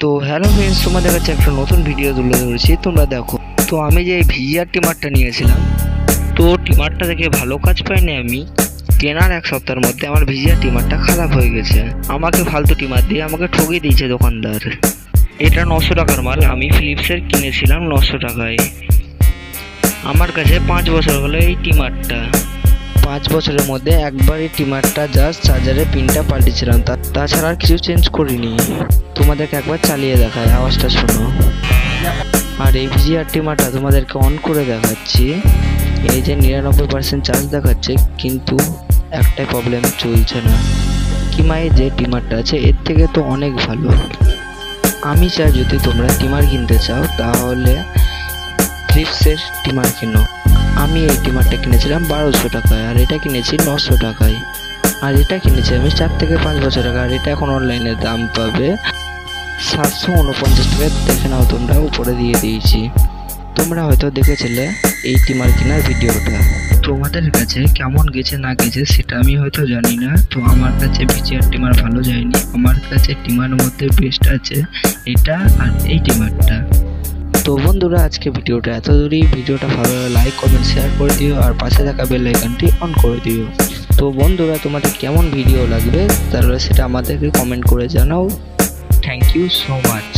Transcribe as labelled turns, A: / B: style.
A: তো hello friends, তোমাদের কাছে একটা নতুন ভিডিও তুলে ধরেছি, তোমরা দেখো। তো আমি যে ভিজিআর টিমারটা নিয়েছিলাম, তো টিমারটা দেখে ভালো কাজ পাইনি। আমি কেনার এক সপ্তাহের মধ্যে আমার ভিজিআর টিমারটা খারাপ হয়ে গেছে। আমাকে ফালতু টিমার দিয়ে আমাকে ঠকিয়ে দিয়েছে দোকানদার। এটা 900 টাকার মাল, আমি ফিলিপসের কিনেছিলাম 900 টাকায়। আমার কাছে 5 বছর হলো এই টিমারটা। 5 বছরের মধ্যে একবার এই টিমারটা জাস্ট চার্জারের পিনটা পাল্টেছিলাম, তাছাড়া আর কিছু চেঞ্জ করিনি। তোমাদেরকে একবার চালিয়ে দেখায়, আওয়াজটা শোনো। আর এই ভিজিআর টিমারটা তোমাদেরকে অন করে দেখাচ্ছি। এই যে 99% চার্জ দেখাচ্ছে, কিন্তু একটাই প্রবলেম, চলছে না। কিমাই যে টিমারটা আছে এর থেকে তো অনেক ভালো। আমি চাই যদি তোমরা টিমার কিনতে চাও তাহলে ফিলিপসের টিমার কিনো। আমি এই টিমারটা কিনেছিলাম 1200 টাকায়, আর এটা কিনেছি 900 টাকায়। আর এটা কিনেছি আমি 4 থেকে 5 বছর আগে। আর এটা এখন অনলাইনে দাম পাবে 749 টাকায়। দেখে নাও তোমরা, উপরে দিয়ে দিয়েছি। তোমরা হয়তো দেখেছিলে এই টিমার কেনার ভিডিওটা। তোমাদের কাছে কেমন গেছে না গেছে সেটা আমি হয়তো জানি না। তো আমার কাছে ভিজিআর টিমার ভালো যায়নি। আমার কাছে টিমারের মধ্যে বেস্ট আছে এটা আর এই টিমারটা। তো বন্ধুরা, আজকে ভিডিওটা এত দূরই। ভিডিওটা ভালো লাগলে লাইক কমেন্ট শেয়ার করে দিও, আর পাশে থাকা বেল আইকনটি অন করে দিও। তো বন্ধুরা, তোমাদের কেমন ভিডিও লাগবে তাহলে সেটা আমাদেরকে কমেন্ট করে জানাও। Thank you so much.